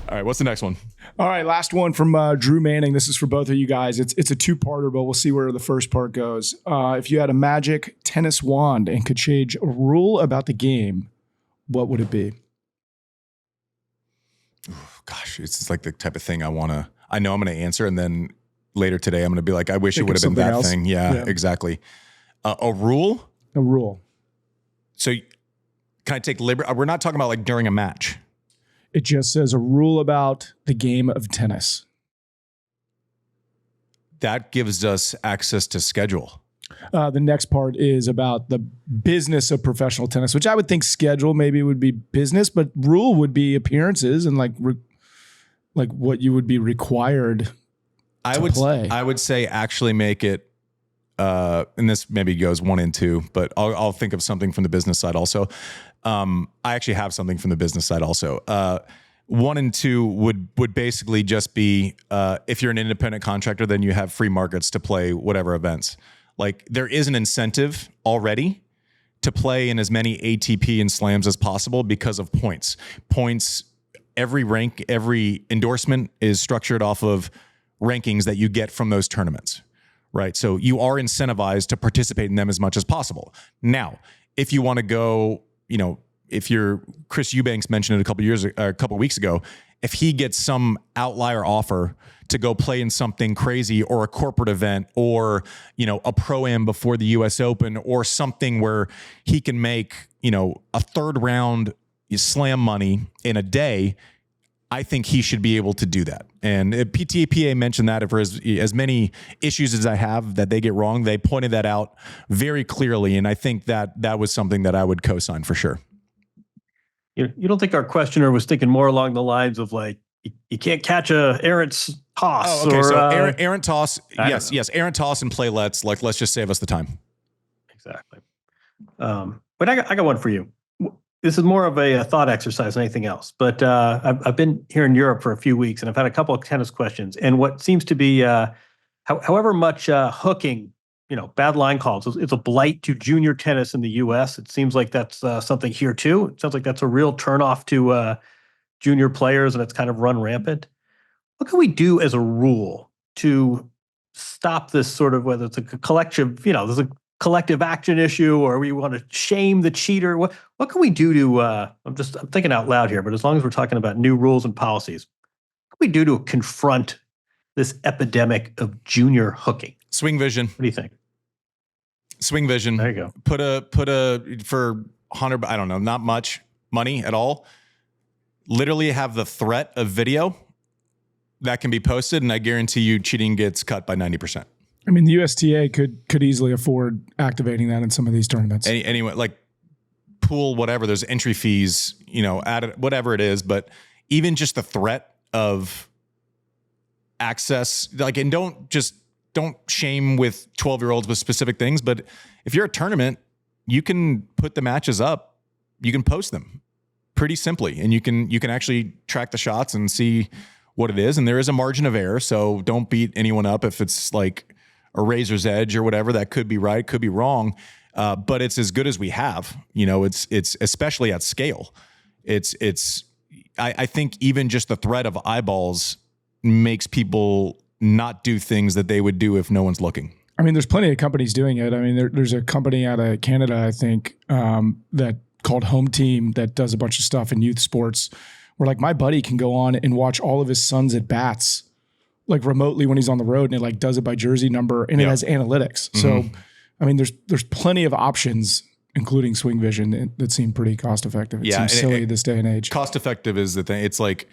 All right, what's the next one? All right, last one from Drew Manning. This is for both of you guys. It's a two-parter, but we'll see where the first part goes. If you had a magic tennis wand and could change a rule about the game, what would it be? Gosh, it's like the type of thing I know I'm going to answer, and then later today I'm going to be like, I wish it would have been that thing. Yeah, exactly. A rule? A rule. So can I take liberty? We're not talking about like during a match. It just says a rule about the game of tennis. That gives us access to schedule. The next part is about the business of professional tennis, which I would think schedule maybe would be business, but rule would be appearances and like what you would be required to play. I would say actually make it, and this maybe goes 1 and 2, but I'll think of something from the business side also. I actually have something from the business side also. 1 and 2 would basically just be, if you're an independent contractor, then you have free markets to play whatever events. Like there is an incentive already to play in as many ATP and slams as possible because of points. Points, every rank, every endorsement is structured off of rankings that you get from those tournaments, right? So you are incentivized to participate in them as much as possible. Now, if you want to go, if you're Chris Eubanks mentioned it a couple weeks ago, if he gets some outlier offer to go play in something crazy or a corporate event or, a pro-am before the US Open or something where he can make, a third round slam money in a day, I think he should be able to do that. And PTAPA mentioned that for as many issues as I have that they get wrong, they pointed that out very clearly. And I think that was something that I would co-sign for sure. You don't think our questioner was thinking more along the lines of like, you can't catch a errant toss? Oh, okay. So errant toss. Yes. Errant toss and play let's just save us the time. Exactly. But I got one for you. This is more of a thought exercise than anything else. But I've been here in Europe for a few weeks, and I've had a couple of tennis questions. And what seems to be, however much hooking, bad line calls, it's a blight to junior tennis in the U.S. It seems like that's something here too. It sounds like that's a real turnoff to junior players, and it's kind of run rampant. What can we do as a rule to stop this sort of, whether it's a collective, there's a collective action issue, or we want to shame the cheater? What can we do to, I'm thinking out loud here, but as long as we're talking about new rules and policies, what can we do to confront this epidemic of junior hooking? Swing vision. What do you think? Swing vision. There you go. Put a for 100, I don't know, not much money at all. Literally have the threat of video that can be posted, and I guarantee you cheating gets cut by 90%. I mean, the USTA could easily afford activating that in some of these tournaments. Anyway, like pool, whatever, there's entry fees, added, whatever it is, but even just the threat of access, like, and don't shame with 12-year-olds with specific things, but if you're a tournament, you can put the matches up, you can post them pretty simply, and you can actually track the shots and see what it is. And there is a margin of error, so don't beat anyone up if it's like a razor's edge or whatever. That could be right, could be wrong, but it's as good as we have. It's especially at scale. I think even just the threat of eyeballs makes people not do things that they would do if no one's looking. I mean, there's plenty of companies doing it. I mean, there's a company out of Canada, I think, that called Home Team that does a bunch of stuff in youth sports where like my buddy can go on and watch all of his sons at bats like remotely when he's on the road, and it like does it by jersey number, and it has analytics. Mm-hmm. So, I mean, there's plenty of options, including Swing Vision, that seem pretty cost effective. It seems silly this day and age. Cost effective is the thing. It's like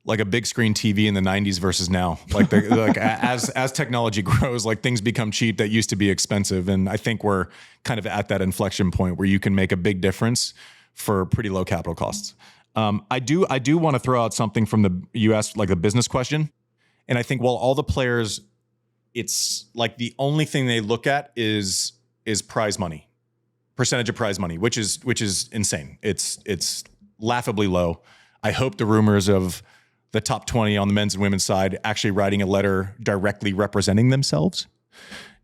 a big screen TV in the 90s versus now. Like as technology grows, like things become cheap that used to be expensive. And I think we're kind of at that inflection point where you can make a big difference for pretty low capital costs. I do want to throw out something from the US, like a business question. And I think while all the players, it's like the only thing they look at is prize money, percentage of prize money, which is insane. It's laughably low. I hope the rumors of the top 20 on the men's and women's side actually writing a letter directly representing themselves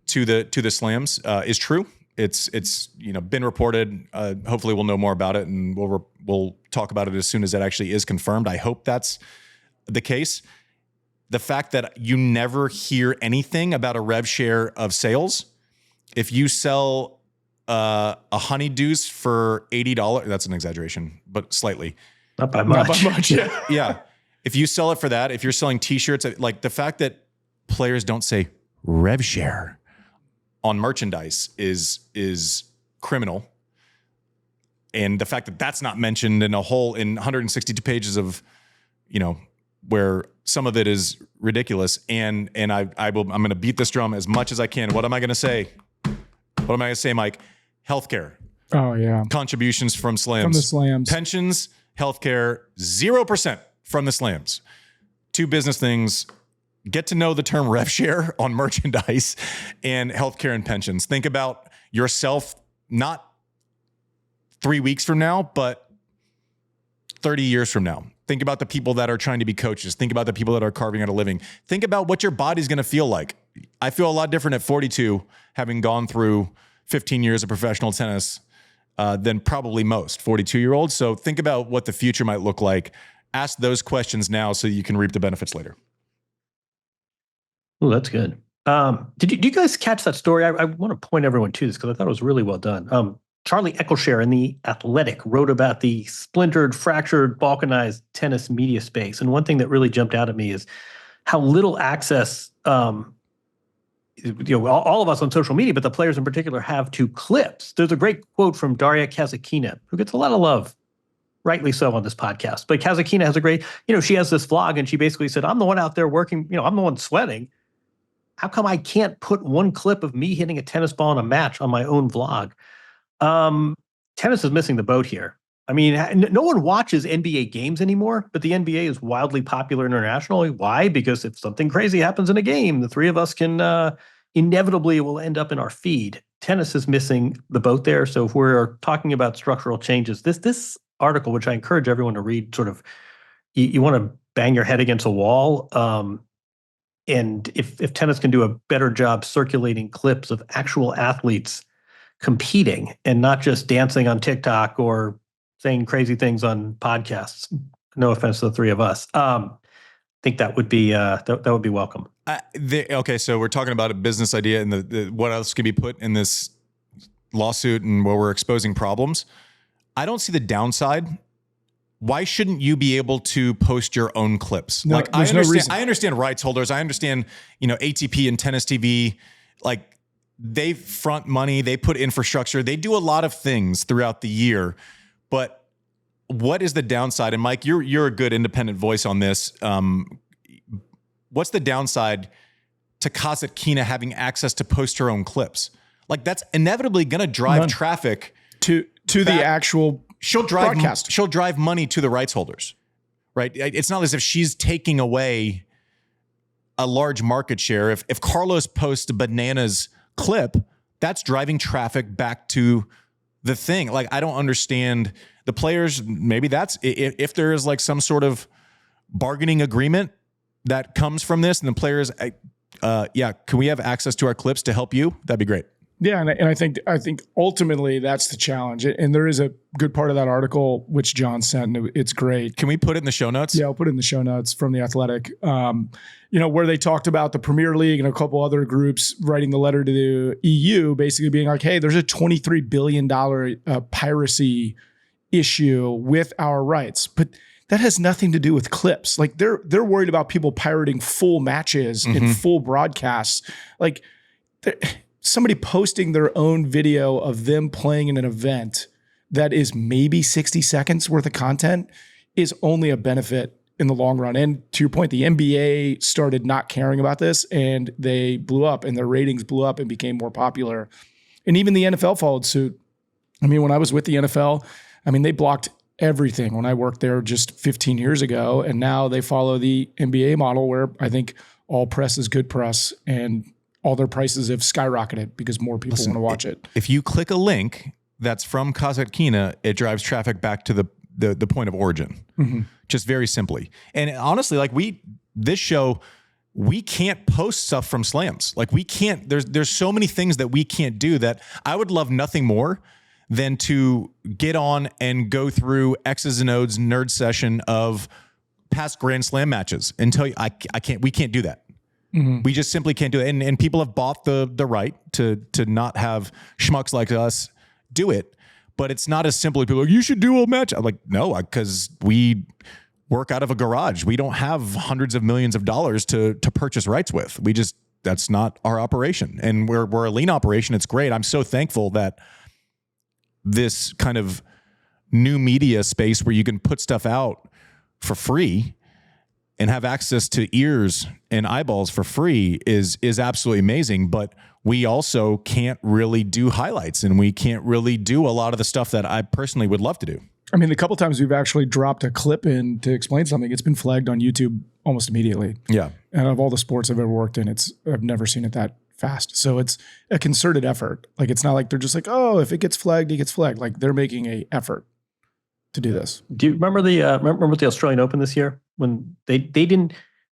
to the slams is true. It's been reported. Hopefully we'll know more about it, and we'll talk about it as soon as that actually is confirmed. I hope that's the case, the fact that you never hear anything about a rev share of sales, if you sell a honeydews for $80, that's an exaggeration, but slightly. Not by much. Not by much. Yeah. Yeah. If you sell it for that, if you're selling t-shirts, like the fact that players don't say rev share on merchandise is criminal. And the fact that that's not mentioned in 162 pages of, where some of it is ridiculous. And I'm going to beat this drum as much as I can. What am I going to say? What am I going to say, Mike? Healthcare. Oh yeah. Contributions from slams. From the slams. Pensions, healthcare, 0% from the slams. Two business things. Get to know the term rev share on merchandise and healthcare and pensions. Think about yourself, not 3 weeks from now, but 30 years from now. Think about the people that are trying to be coaches. Think about the people that are carving out a living. Think about what your body's going to feel like. I feel a lot different at 42, having gone through 15 years of professional tennis than probably most 42-year-olds. So think about what the future might look like. Ask those questions now so you can reap the benefits later. Oh, that's good. Did you guys catch that story? I want to point everyone to this because I thought it was really well done. Charlie Eccleshare in The Athletic wrote about the splintered, fractured, balkanized tennis media space. And one thing that really jumped out at me is how little access, all of us on social media, but the players in particular, have to clips. There's a great quote from Daria Kasatkina, who gets a lot of love, rightly so, on this podcast. But Kasatkina has a great, she has this vlog, and she basically said, I'm the one out there working, I'm the one sweating. How come I can't put one clip of me hitting a tennis ball in a match on my own vlog? Tennis is missing the boat here. I mean, no one watches NBA games anymore, but the NBA is wildly popular internationally. Why? Because if something crazy happens in a game, the three of us can inevitably will end up in our feed. Tennis is missing the boat there. So if we're talking about structural changes, this article, which I encourage everyone to read, sort of, you want to bang your head against a wall. And if tennis can do a better job circulating clips of actual athletes competing and not just dancing on TikTok or saying crazy things on podcasts, no offense to the three of us, I think that would be that would be welcome. Okay, so we're talking about a business idea and the what else can be put in this lawsuit and where we're exposing problems. I don't see the downside. Why shouldn't you be able to post your own clips? No, like there's no reason. I understand rights holders. I understand, ATP and Tennis TV, like they front money, they put infrastructure, they do a lot of things throughout the year. But what is the downside? And Mike, you're a good independent voice on this. What's the downside to Kasatkina having access to post her own clips? Like that's inevitably going to drive traffic to the actual she'll drive broadcast. She'll drive money to the rights holders, right? It's not as if she's taking away a large market share. If Carlos posts a bananas clip, that's driving traffic back to the thing. Like, I don't understand the players. Maybe that's if there is like some sort of bargaining agreement that comes from this, and the players, can we have access to our clips to help you? That'd be great. Yeah, and I think ultimately that's the challenge. And there is a good part of that article which John sent, and it's great. Can we put it in the show notes? Yeah, I'll put it in the show notes from The Athletic. Where they talked about the Premier League and a couple other groups writing the letter to the EU, basically being like, hey, there's a $23 billion piracy issue with our rights. But that has nothing to do with clips. Like they're worried about people pirating full matches and full broadcasts. Like somebody posting their own video of them playing in an event that is maybe 60 seconds worth of content is only a benefit in the long run. And to your point, the NBA started not caring about this and they blew up and their ratings blew up and became more popular. And even the NFL followed suit. I mean, when I was with the NFL, they blocked everything when I worked there just 15 years ago. And now they follow the NBA model where I think all press is good press and all their prices have skyrocketed because more people want to watch it. If you click a link that's from Kasatkina, it drives traffic back to the point of origin, just very simply. And honestly, like this show, we can't post stuff from slams. Like we can't, there's so many things that we can't do that I would love nothing more than to get on and go through X's and O's nerd session of past Grand Slam matches and tell you, we can't do that. We just simply can't do it. And people have bought the right to not have schmucks like us do it. But it's not as simple as people are like, you should do a match. I'm like, no, because we work out of a garage. We don't have hundreds of millions of dollars to purchase rights with. That's not our operation. And we're a lean operation. It's great. I'm so thankful that this kind of new media space where you can put stuff out for free and have access to ears and eyeballs for free is absolutely amazing. But we also can't really do highlights, and we can't really do a lot of the stuff that I personally would love to do. I mean, the couple times we've actually dropped a clip in to explain something, it's been flagged on YouTube almost immediately. Yeah. And of all the sports I've ever worked in, I've never seen it that fast. So it's a concerted effort. Like, it's not like they're just like, oh, if it gets flagged, it gets flagged. Like, they're making an effort to do this. Do you remember the Australian Open this year when they didn't?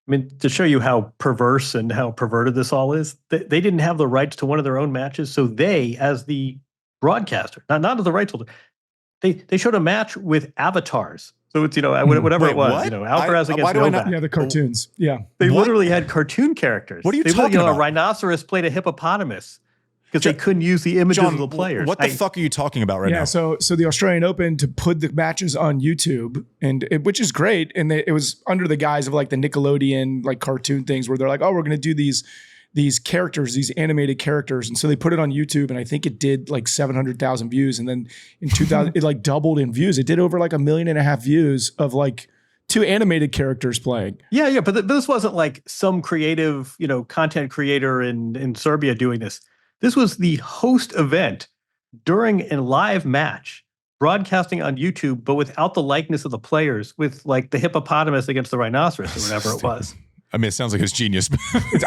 I mean, to show you how perverse and how perverted this all is, they didn't have the rights to one of their own matches, so they, as the broadcaster, not as the rights holder, they showed a match with avatars. So it's whatever it was, what? Alcaraz against Novak. Yeah, the cartoons. Yeah, they literally had cartoon characters. What are you talking about? A rhinoceros played a hippopotamus because they couldn't use the images John, of the players. What the fuck are you talking about right now? Yeah, so the Australian Open, to put the matches on YouTube, which is great, and it was under the guise of like the Nickelodeon like cartoon things where they're like, oh, we're going to do these characters, these animated characters, and so they put it on YouTube, and I think it did like 700,000 views, and then in 2000 it like doubled in views. It did over like 1.5 million views of like 2 animated characters playing. Yeah, but this wasn't like some creative, content creator in Serbia doing this. This was the host event during a live match, broadcasting on YouTube, but without the likeness of the players, with like the hippopotamus against the rhinoceros or whatever it was. I mean, it sounds like it's genius.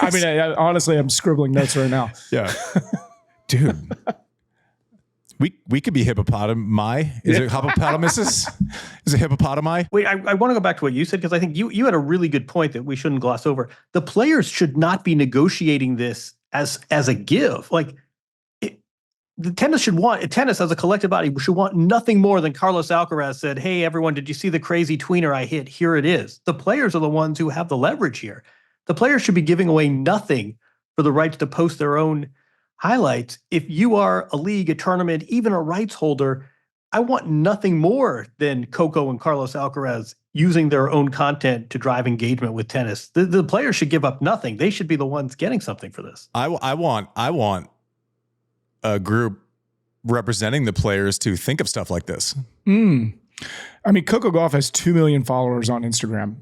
I mean, honestly, I'm scribbling notes right now. Yeah. Dude. We could be hippopotami. Is it hippopotamuses? Is it hippopotami? Wait, I want to go back to what you said, because I think you had a really good point that we shouldn't gloss over. The players should not be negotiating this as a give. Like, the tennis as a collective body should want nothing more than Carlos Alcaraz said, hey, everyone, did you see the crazy tweener I hit? Here it is. The players are the ones who have the leverage here. The players should be giving away nothing for the rights to post their own highlights. If you are a league, a tournament, even a rights holder, I want nothing more than Coco and Carlos Alcaraz using their own content to drive engagement with tennis. The players should give up nothing. They should be the ones getting something for this. I want a group representing the players to think of stuff like this. I mean, Coco Gauff has 2 million followers on Instagram.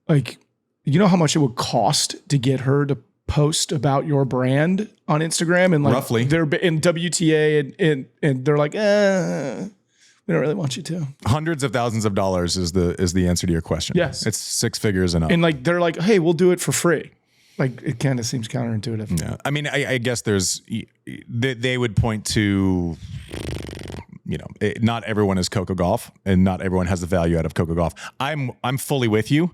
Like, you know how much it would cost to get her to post about your brand on Instagram? And like, roughly, they're in WTA and they're like, we don't really want you to. Hundreds of thousands of dollars is the answer to your question. Yes, it's 6 figures and up. And like, they're like, hey, we'll do it for free. Like, it kind of seems counterintuitive. Yeah. I mean, I guess they would point to, not everyone is Coco Gauff, and not everyone has the value out of Coco Gauff. I'm fully with you.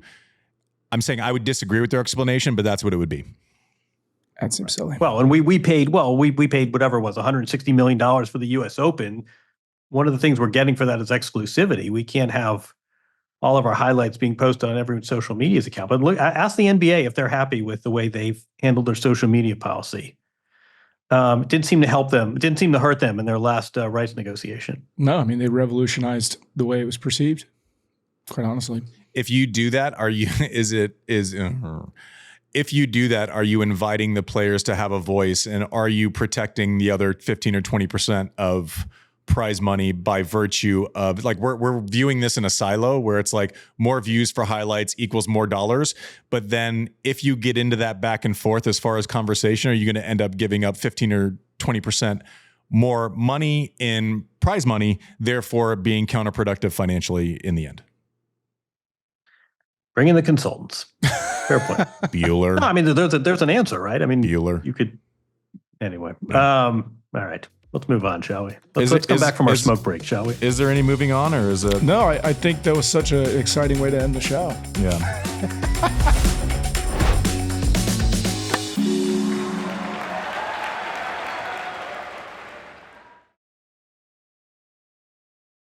I'm saying I would disagree with their explanation, but that's what it would be. That seems silly. Well, and we paid whatever it was, $160 million for the US Open. One of the things we're getting for that is exclusivity. We can't have all of our highlights being posted on everyone's social media's account. But look, ask the NBA if they're happy with the way they've handled their social media policy. It didn't seem to help them. It didn't seem to hurt them in their last rights negotiation. No, I mean, they revolutionized the way it was perceived, quite honestly. If you do that, if you do that, are you inviting the players to have a voice, and are you protecting the other 15 or 20% of prize money by virtue of, like, we're viewing this in a silo where it's like more views for highlights equals more dollars. But then if you get into that back and forth as far as conversation, are you going to end up giving up 15 or 20% more money in prize money, therefore being counterproductive financially in the end? Bring in the consultants. Fair point. Bueller. No, I mean, there's an answer, right? I mean, Bueller. You could, anyway. Yeah. All right. Let's move on, shall we? Let's come back from our smoke break, shall we? Is there any moving on, or is it? No, I think that was such an exciting way to end the show. Yeah.